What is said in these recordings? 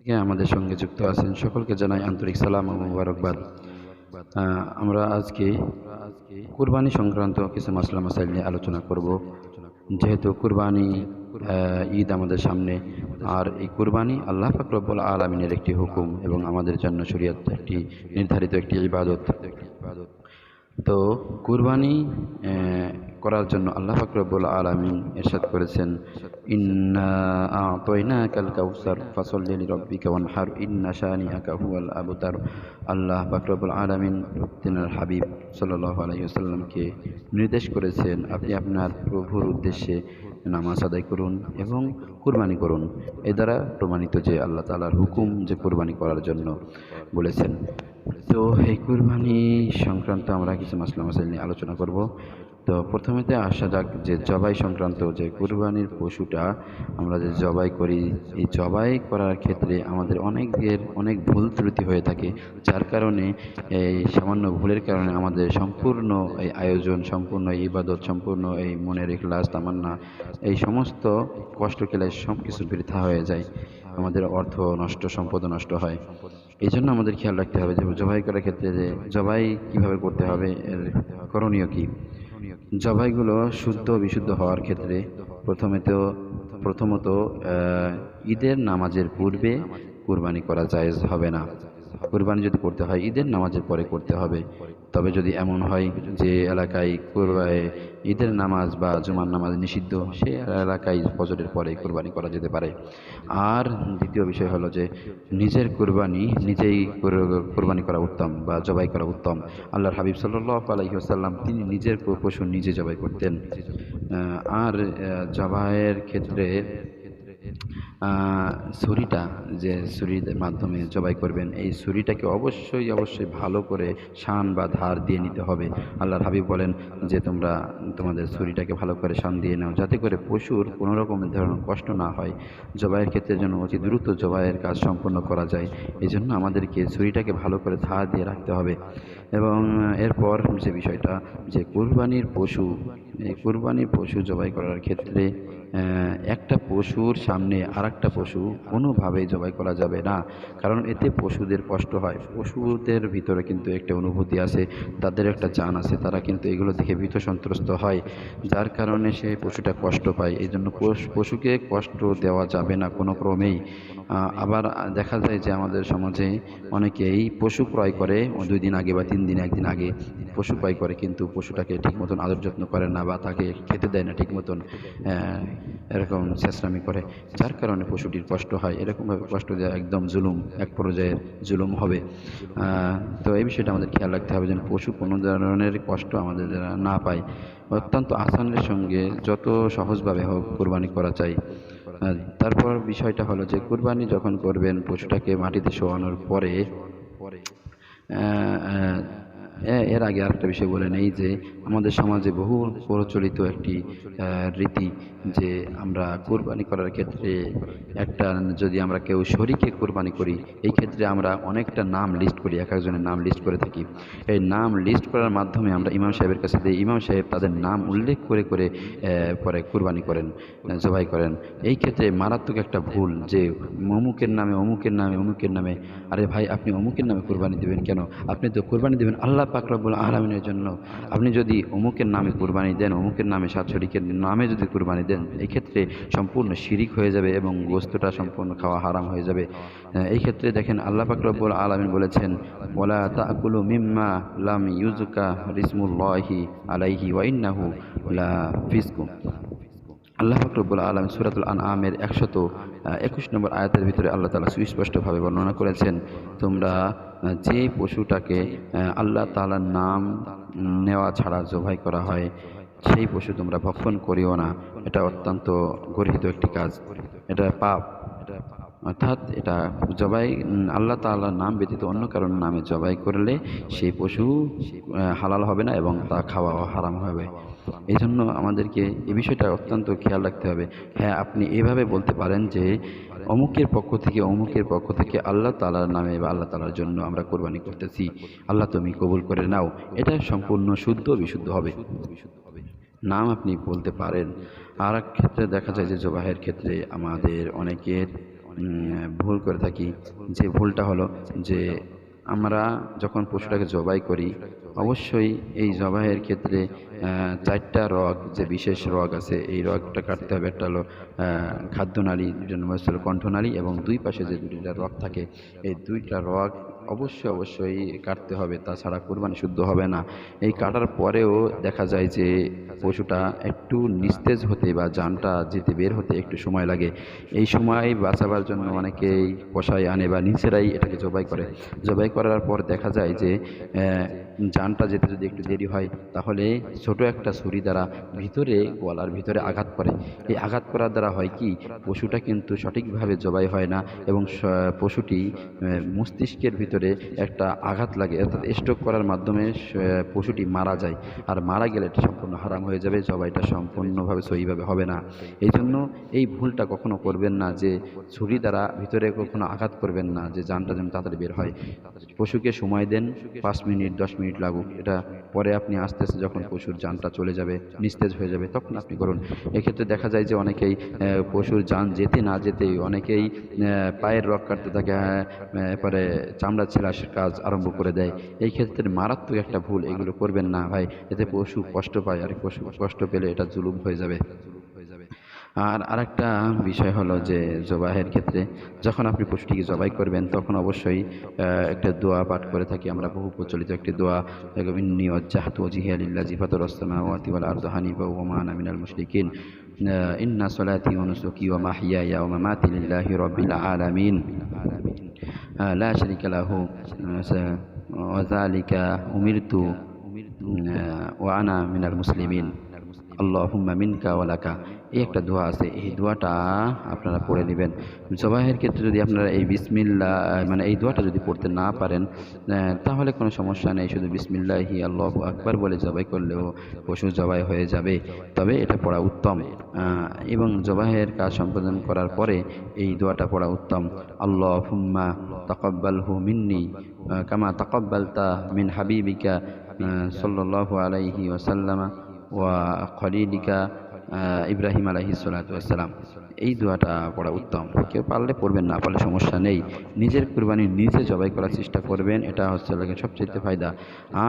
আমাদের সঙ্গে যুক্ত আছেন সকলকে জানাই আন্তরিক সালাম ও মোবারকবাদ। আমরা আজকে কুরবানি সংক্রান্ত কিছু মাসলা মাসাইল নিয়ে আলোচনা করব। যেহেতু কুরবানি ঈদ আমাদের সামনে, আর এই কুরবানি আল্লাহ পাক রব্বুল আলামিনের একটি হুকুম এবং আমাদের জন্য শরীয়ত একটি নির্ধারিত একটি ইবাদত। তো কুরবানি করার জন্য আল্লাহ পাক রব্বুল আলামিন ইরশাদ করেছেন, ইন্না আ'তাইনাকাল কাউসার ফাসাল্লি লিরাব্বিকা ওয়ানহার ইন্না শানিআকা হুয়াল আবতার। আল্লাহ পাক রব্বুল আলামিন তিনার হাবিব সাল্লাল্লাহু আলাইহি ওয়াসাল্লামকে নির্দেশ করেছেন, আপনি আপনার প্রভুর উদ্দেশ্যে নামাজ আদায় করুন এবং কুরবানি করুন। এ দ্বারা প্রমাণিত যে আল্লাহ তাআলার হুকুম যে কুরবানি করার জন্য বলেছেন। তো এই কুরবানি সংক্রান্ত আমরা কিছু মাসলা মাসাইল নিয়ে আলোচনা করব। তো প্রথমেতে আসা যাক যে জবাই সংক্রান্ত, যে কুরবানির পশুটা আমরা যে জবাই করি, এই জবাই করার ক্ষেত্রে আমাদের অনেক ভুল ত্রুটি হয়ে থাকে, যার কারণে এই সামান্য ভুলের কারণে আমাদের সম্পূর্ণ এই আয়োজন, সম্পূর্ণ ইবাদত, সম্পূর্ণ এই মনের ইখলাস তামান্না, এই সমস্ত কষ্ট কেলায় সব কিছু বৃথা হয়ে যায়, আমাদের অর্থ নষ্ট, সম্পদ নষ্ট হয়। এই জন্য আমাদের খেয়াল রাখতে হবে যে জবাই করার ক্ষেত্রে যে জবাই কিভাবে করতে হবে, এর করণীয় কী। জবাইগুলো শুদ্ধ বিশুদ্ধ হওয়ার ক্ষেত্রে প্রথমত ঈদের নামাজের পূর্বে কুরবানি করা জায়েজ হবে না। কুরবানি যদি করতে হয় ঈদের নামাজের পরে করতে হবে। তবে যদি এমন হয় যে এলাকায় ঈদের নামাজ বা জুমার নামাজ নিষিদ্ধ, সে এলাকায় ফজরের পরে কুরবানি করা যেতে পারে। আর দ্বিতীয় বিষয় হলো যে নিজের কুরবানি নিজেই কুরবানি করা উত্তম বা জবাই করা উত্তম। আল্লাহর হাবিব সাল্লাল্লাহু আলাইহি ওয়াসাল্লাম তিনি নিজের পশু নিজে জবাই করতেন। আর জবাইয়ের ক্ষেত্রে ছুরিটা, যে ছুরির মাধ্যমে জবাই করবেন, এই ছুরিটাকে অবশ্যই ভালো করে শান বা ধার দিয়ে নিতে হবে। আল্লাহর হাবিব বলেন যে তোমরা তোমাদের ছুরিটাকে ভালো করে শান দিয়ে নাও, যাতে করে পশুর কোনো রকমের ধরনের কষ্ট না হয়। জবাইয়ের ক্ষেত্রে যেন অতি দ্রুত জবাইয়ের কাজ সম্পন্ন করা যায়, এই জন্য আমাদেরকে ছুরিটাকে ভালো করে ধার দিয়ে রাখতে হবে। এবং এরপর যে বিষয়টা, যে কুরবানির পশু জবাই করার ক্ষেত্রে একটা পশুর সামনে আরেকটা পশু কোনোভাবেই জবাই করা যাবে না, কারণ এতে পশুদের কষ্ট হয়। পশুদের ভিতরে কিন্তু একটা অনুভূতি আছে, তাদের একটা জান আছে, তারা কিন্তু এগুলো দেখে ভীত সন্ত্রস্ত হয়, যার কারণে সে পশুটা কষ্ট পায়। এই জন্য পশুকে কষ্ট দেওয়া যাবে না কোনো ক্রমেই। আবার দেখা যায় যে আমাদের সমাজে অনেকেই পশু ক্রয় করে 2 দিন আগে বা 3 দিন, 1 দিন আগে পশু ক্রয় করে, কিন্তু পশুটাকে ঠিক মতন আদর যত্ন করে না বা তাকে খেতে দেয় না ঠিক মতন, এরকম চেঁচড়ামি করে, যার কারণে পশুটির কষ্ট হয়। এরকমভাবে কষ্ট দেওয়া একদম জুলুম, এক পর্যায়ের জুলুম হবে। তো এই বিষয়টা আমাদের খেয়াল রাখতে হবে যেন পশু কোনো ধরনের কষ্ট আমাদের না পায়। অত্যন্ত আসানের সঙ্গে যত সহজভাবে হোক কুরবানি করা চাই। তারপর বিষয়টা হলো যে কুরবানি যখন করবেন, পশুটাকে মাটিতে শোয়ানোর পরে এর আগে আরেকটা বিষয় বলে নেই যে আমাদের সমাজে বহু প্রচলিত একটি রীতি, যে আমরা কুরবানি করার ক্ষেত্রে যদি আমরা কেউ শরীকে কুরবানি করি, এই ক্ষেত্রে আমরা অনেকটা নাম লিস্ট করি, এক একজনের নাম লিস্ট করে থাকি। এই নাম লিস্ট করার মাধ্যমে আমরা ইমাম সাহেবের কাছে দিই, ইমাম সাহেব তাদের নাম উল্লেখ করে পরে কুরবানি করেন, জবাই করেন। এই ক্ষেত্রে মারাত্মক একটা ভুল, যে অমুকের নামে। আরে ভাই, আপনি অমুকের নামে কুরবানি দেবেন কেন? আপনি তো কুরবানি দেবেন আল্লাহ পাক রব্বুল আলামিনের জন্য। আপনি যদি অমুকের নামে কুরবানি দেন, অমুকের নামে, সাত শরীকের নামে যদি কুরবানি দেন, এই ক্ষেত্রে সম্পূর্ণ শিরিক হয়ে যাবে এবং গোশতটা সম্পূর্ণ খাওয়া হারাম হয়ে যাবে। এই ক্ষেত্রে দেখেন আল্লাহ পাক রব্বুল আলামিন বলেছেন, ওয়ালা তাকুলু মিম্মা লাম ইউযকা রিসমুল্লাহি আলাইহি ওয়া ইন্নাহু লা ফিসকুম। আল্লাহ পাক রব্বুল আলামিন সূরাতুল আনআমের 121 নম্বর আয়াতের ভিতরে আল্লাহ তাআলা সুস্পষ্টভাবে বর্ণনা করেছেন, তোমরা যে পশুটাকে আল্লাহ তাআলার নাম নেওয়া ছাড়া জবাই করা হয়, সেই পশু তোমরা ভক্ষণ করিও না। এটা অত্যন্ত গর্হিত একটি কাজ, এটা পাপ। অর্থাৎ এটা জবাই আল্লাহ তাআলার নাম ব্যতীত অন্য কারোর নামে জবাই করলে সেই পশু হালাল হবে না এবং তা খাওয়াও হারাম হবে। এই জন্য আমাদেরকে এই বিষয়টা অত্যন্ত খেয়াল রাখতে হবে। হ্যাঁ, আপনি এভাবে বলতে পারেন যে অমুকের পক্ষ থেকে আল্লাহ তাআলার নামে বা আল্লাহ তাআলার জন্য আমরা কোরবানি করতেছি, আল্লাহ তুমি কবুল করে নাও। এটা সম্পূর্ণ শুদ্ধ বিশুদ্ধ হবে, নাম আপনি বলতে পারেন। আর এক ক্ষেত্রে দেখা যায় যে জবাহের ক্ষেত্রে আমাদের ভুল করে থাকি। যে ভুলটা হলো যে আমরা যখন পশুটাকে জবাই করি, অবশ্যই এই জবাইয়ের ক্ষেত্রে ৪টা রগ, যে বিশেষ রগ আছে, এই রগটা কাটতে হবে। একটা হলো খাদ্যনালী, ২টা নম্বর হলো কণ্ঠনালী, এবং ২ পাশে যে ২টা রগ থাকে, এই ২টা রগ অবশ্যই কাটতে হবে, তাছাড়া কুরবানি শুদ্ধ হবে না। এই কাটার পরেও দেখা যায় যে পশুটা একটু নিস্তেজ হতে বা জানটা যেতে বের হতে একটু সময় লাগে। এই সময় বাঁচাবার জন্য অনেকেই কষাই আনে বা নিজেরাই এটাকে জবাই করে। জবাই করার পর দেখা যায় যে জানটা যেতে যদি একটু দেরি হয়, তাহলে ছোট একটা ছুরি দ্বারা ভিতরে, গলার ভিতরে আঘাত করে। এই আঘাত করার দ্বারা হয় কি, পশুটা কিন্তু সঠিকভাবে জবাই হয় না, এবং পশুটি মস্তিষ্কের ভিতরে একটা আঘাত লাগে, অর্থাৎ স্ট্রোক করার মাধ্যমে পশুটি মারা যায়। আর মারা গেলে এটা সম্পূর্ণ হারাম হয়ে যাবে, জবাইটা সম্পূর্ণভাবে সহিভাবে হবে না। এই জন্য এই ভুলটা কখনো করবেন না যে ছুরি দ্বারা ভিতরে কখনো আঘাত করবেন না, যে জানটা যেন তাড়াতাড়ি বের হয়। পশুকে সময় দেন, ৫ মিনিট ১০ মিনিট লাগুক, এটা পরে আপনি আস্তে আস্তে যখন পশুর জানটা চলে যাবে, নিস্তেজ হয়ে যাবে, তখন আপনি করুন। এক্ষেত্রে দেখা যায় যে অনেকেই পশুর জান যেতে না যেতেই অনেকেই পায়ের রগ কাটতে থাকে, এরপরে চামড়া ছেঁড়ার কাজ আরম্ভ করে দেয়। এই ক্ষেত্রে মারাত্মক একটা ভুল, এগুলো করবেন না ভাই, এতে পশু কষ্ট পায়, আর পশু কষ্ট পেলে এটা জুলুম হয়ে যাবে। আর আরেকটা বিষয় হলো যে জবাইয়ের ক্ষেত্রে যখন আপনি পশুটিকে জবাই করবেন, তখন অবশ্যই একটা দোয়া পাঠ করে থাকি আমরা, বহু প্রচলিত একটি দোয়া, ইন্নী ওয়াজ্জাহতু ওয়াজহিয়া লিল্লাযী ফাতারাস সামাওয়াতি ওয়াল আরদা হানিফাও ওয়া মা আনা মিনাল মুশরিকিন, ইন্না সলাতি ওয়া নুসুকি ওয়া মাহইয়ায়া ওয়া মামাতি লিল্লাহি রাব্বিল আলামিন, লা শারীকা লাহু ওয়া যালিকা উমিরতু ওয়া আনা মিনাল মুসলিমিন, আল্লাহুম্মা মিনকা ওয়া লাকা। এই একটা দোয়া আছে, এই দোয়াটা আপনারা পড়ে নেবেন। জবাইয়ের ক্ষেত্রে যদি আপনারা এই বিসমিল্লাহ, মানে এই দোয়াটা যদি পড়তে না পারেন, তাহলে কোনো সমস্যা নেই, শুধু বিসমিল্লাহি আল্লাহু আকবার বলে জবাই করলেও পশু জবাই হয়ে যাবে। তবে এটা পড়া উত্তম, এবং জবাইয়ের কাজ সম্পাদন করার পরে এই দোয়াটা পড়া উত্তম। আল্লাহুম্মা তাকাব্বালহু মিন্নি কামা তাকাব্বালতা মিন হাবিবিকা সাল্লাল্লাহু আলাইহি ওয়াসাল্লাম ওয়া খলিলিকা ইব্রাহিম আলাইহিস সালাতু ওয়াসসালাম। এই দোয়াটা পড়া উত্তম। কেউ পারলে পড়বেন, না পারলে সমস্যা নেই। নিজের কুরবানি নিজে জবাই করার চেষ্টা করবেন, এটা হচ্ছে লাগে সবচেয়ে ফায়দা।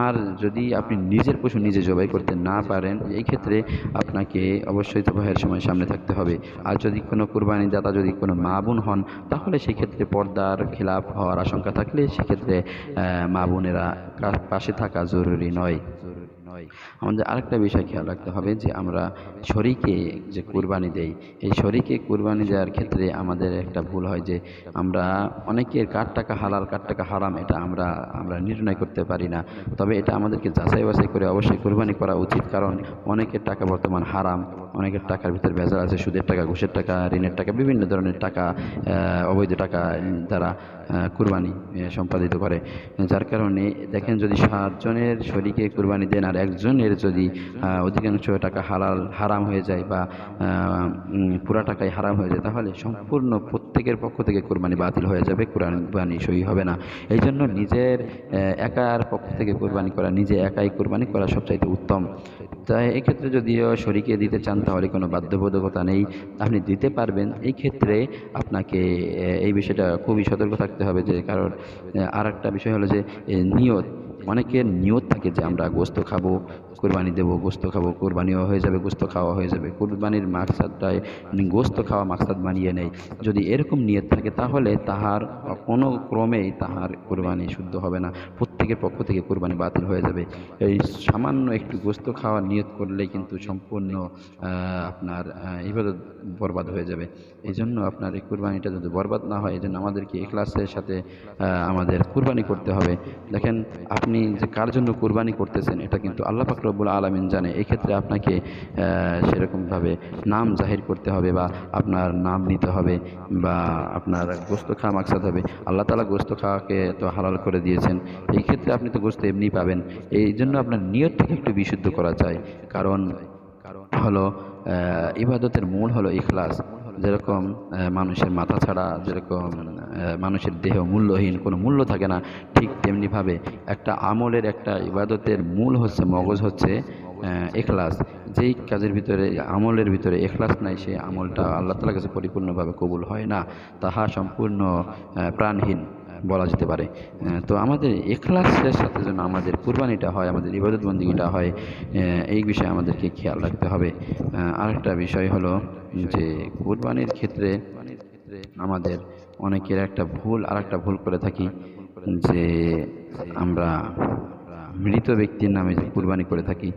আর যদি আপনি নিজের পশু নিজে জবাই করতে না পারেন, এই ক্ষেত্রে আপনাকে অবশ্যই জবাইয়ের সময় সামনে থাকতে হবে। আর যদি কোনো কুরবানি দাতা যদি কোনো মা বোন হন, তাহলে সেক্ষেত্রে পর্দার খেলাপ হওয়ার আশঙ্কা থাকলে সেক্ষেত্রে মা বোনেরা পাশে থাকা জরুরি নয়। আমাদের আরেকটা বিষয় খেয়াল রাখতে হবে যে আমরা শরীকে যে কুরবানি দেই, এই শরীকে কুরবানি দেওয়ার ক্ষেত্রে আমাদের একটা ভুল হয় যে আমরা অনেকের কার টাকা হালাল কার টাকা হারাম এটা আমরা নির্ণয় করতে পারি না। তবে এটা আমাদেরকে যাচাই বাছাই করে অবশ্যই কুরবানি করা উচিত, কারণ অনেকের টাকা বর্তমান হারাম, অনেকের টাকার ভিতরে ভেজাল আছে, সুদের টাকা, ঘুষের টাকা, ঋণের টাকা, বিভিন্ন ধরনের টাকা, অবৈধ টাকা দ্বারা কুরবানি সম্পাদিত করে। যার কারণে দেখেন, যদি 7 জনের শরীকে কুরবানি দেন আর একজনের যদি অধিকাংশ টাকা হারাম হয়ে যায় বা পুরা টাকাই হারাম হয়ে যায়, তাহলে সম্পূর্ণ প্রত্যেকের পক্ষ থেকে কুরবানি বাতিল হয়ে যাবে, কুরবানি সহি হবে না। এই জন্য নিজের একার পক্ষ থেকে কুরবানি করা, নিজে একাই কুরবানি করা সবচাইতে উত্তম। তাই এক্ষেত্রে যদিও শরীকে দিতে চান, তাহলে কোনো বাধ্যবাধকতা নেই, আপনি দিতে পারবেন। এই ক্ষেত্রে আপনাকে এই বিষয়টা খুবই সতর্ক থাকতে হবে, যে কারণ আর একটা বিষয় হলো যে নিয়ত, অনেকের নিয়ত থাকে যে আমরা গোস্ত খাবো, কুরবানি দেবো, গোস্ত খাবো, কুরবানিও হয়ে যাবে, গোস্ত খাওয়া হয়ে যাবে। কুরবানির মাকসাদটাই গোস্ত খাওয়া মাকসাদ বানিয়ে নেয়। যদি এরকম নিয়ত থাকে, তাহলে তাহার কোনো ক্রমেই তাহার কুরবানি শুদ্ধ হবে না, প্রত্যেকের পক্ষ থেকে কুরবানি বাতিল হয়ে যাবে। এই সামান্য একটু গোস্ত খাওয়ার নিয়ত করলেই কিন্তু সম্পূর্ণ আপনার ইবাদত বরবাদ হয়ে যাবে। এই জন্য আপনার এই কুরবানিটা যদি বরবাদ না হয়, এই জন্য আমাদেরকে ইখলাসের সাথে আমাদের কুরবানি করতে হবে। দেখেন, আপনি যে কার জন্য কুরবানি করতেছেন এটা কিন্তু আল্লাহ পাক রব্বুল আলামিন জানে। এই ক্ষেত্রে আপনাকে সেরকমভাবে নাম জাহির করতে হবে, বা আপনার নাম নিতে হবে, বা আপনার গোস্ত খাওয়া মাকসাদ হবে। আল্লাহ তাআলা গোস্ত খাওয়াকে তো হালাল করে দিয়েছেন, এই ক্ষেত্রে আপনি তো গোস্ত এমনি পাবেন। এই জন্য আপনার নিয়তটাকে একটু বিশুদ্ধ করা চাই, কারণ হলো ইবাদতের মূল হলো ইখলাস। যেরকম মানুষের মাথা ছাড়া যেরকম মানুষের দেহ মূল্যহীন, কোনো মূল্য থাকে না, ঠিক তেমনিভাবে একটা আমলের, একটা ইবাদতের মূল হচ্ছে, মগজ হচ্ছে ইখলাস। যেই কাজের ভিতরে আমলের ভিতরে এখলাস নাই, সেই আমলটা আল্লাহ তাআলার কাছে পরিপূর্ণভাবে কবুল হয় না, তাহা সম্পূর্ণ প্রাণহীন বলা যেতে পারে। তো আমাদের এখলাসের সাথে যেন আমাদের কুরবানিটা হয়, আমাদের ইবাদত বন্দিগিটা হয়, এই বিষয়ে আমাদেরকে খেয়াল রাখতে হবে। আরেকটা বিষয় হলো যে কুরবানির ক্ষেত্রে আমাদের অনেকের আরেকটা ভুল করে থাকি, যে আমরা মৃত ব্যক্তির নামে যে কুরবানি করে থাকি।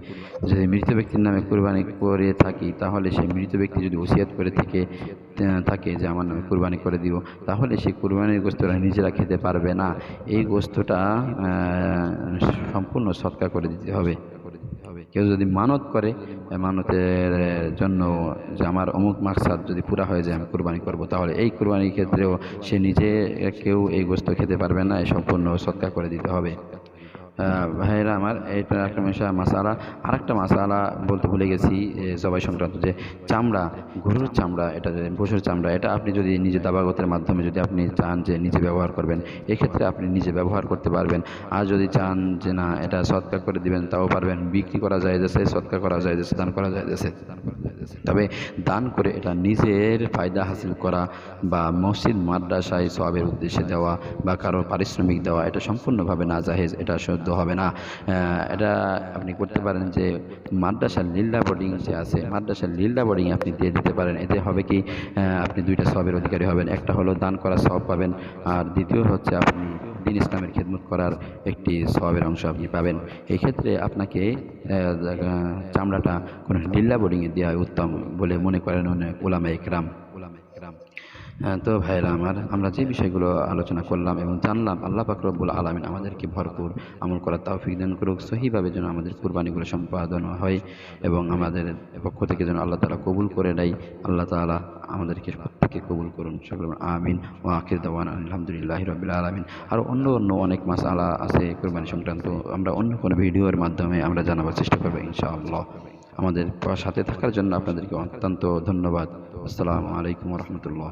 যদি মৃত ব্যক্তির নামে কুরবানি করে থাকি, তাহলে সেই মৃত ব্যক্তি যদি ওসিয়ত করে থাকে যে আমার নামে কুরবানি করে দিও, তাহলে সেই কুরবানির গোশতটা নিজেরা খেতে পারবে না। এই গোশতটা সম্পূর্ণ সদকা করে দিতে হবে। কেউ যদি মানত করে, মানতের জন্য যে আমার অমুক মাকসাদ যদি পুরা হয়ে যায় আমি কুরবানি করব, তাহলে এই কুরবানির ক্ষেত্রেও সে নিজে কেউ এই গোশত খেতে পারবে না, এই সম্পূর্ণ সদকা করে দিতে হবে। ভাইয়েরা আমার, এটা একটা মাসালা। আরেকটা মাসালা বলতে ভুলে গেছি, জবাই সংক্রান্ত, যে চামড়া, গরুর চামড়া, এটা যে পশুর চামড়া, এটা আপনি যদি নিজে দাবাগতের মাধ্যমে যদি আপনি চান যে নিজে ব্যবহার করবেন, এক্ষেত্রে আপনি নিজে ব্যবহার করতে পারবেন। আর যদি চান যে না এটা সৎকার করে দিবেন, তাও পারবেন। বিক্রি করা যায় যাচ্ছে, সৎকার করা যায় যাচ্ছে, দান করা যায় যাচ্ছে। তবে দান করে এটা নিজের ফায়দা হাসিল করা বা মসজিদ মাদ্রাসায় সওয়াবের উদ্দেশ্যে দেওয়া বা কারো পারিশ্রমিক দেওয়া, এটা সম্পূর্ণভাবে নাজায়েজ, এটা সহ্য হবে না। এটা আপনি করতে পারেন যে মাদ্রাসার লিল্লা বোর্ডিং যে আছে, মাদ্রাসার লিল্লা বোর্ডিং আপনি দিয়ে দিতে পারেন। এতে হবে কি, আপনি দুইটা সওয়াবের অধিকারী হবেন। একটা হলো দান করার সওয়াব পাবেন, আর দ্বিতীয় হচ্ছে আপনি দ্বীন ইসলামের খেদমত করার একটি সওয়াবের অংশ আপনি পাবেন। এই ক্ষেত্রে আপনাকে চামড়াটা কোনো লিল্লা বোর্ডিংয়ে দেওয়া উত্তম বলে মনে করেন অনেক উলামায়ে কেরাম। তো ভাইরা আমার, আমরা যে বিষয়গুলো আলোচনা করলাম এবং জানলাম, আল্লাহ পাক রব্বুল আলামিন আমাদেরকে ভরপুর আমল করার তৌফিক দান করুক। সহিভাবে যেন আমাদের কুরবানিগুলো সম্পাদন হয় এবং আমাদের পক্ষ থেকে যেন আল্লাহ তাআলা কবুল করে নেয়। আল্লাহ তাআলা আমাদেরকে প্রত্যেককে কবুল করুন, সকল আমিন। ওয়া আখির দাওয়ানা আলহামদুলিল্লাহি রাব্বিল আলামিন। আর অন্য অনেক মাসালা আছে কুরবানি সংক্রান্ত, আমরা অন্য কোনো ভিডিওর মাধ্যমে আমরা জানাবার চেষ্টা করব ইনশাআল্লাহ। আমাদের সাথে থাকার জন্য আপনাদেরকে অত্যন্ত ধন্যবাদ। আসসালামু আলাইকুম ওয়া রাহমাতুল্লাহ।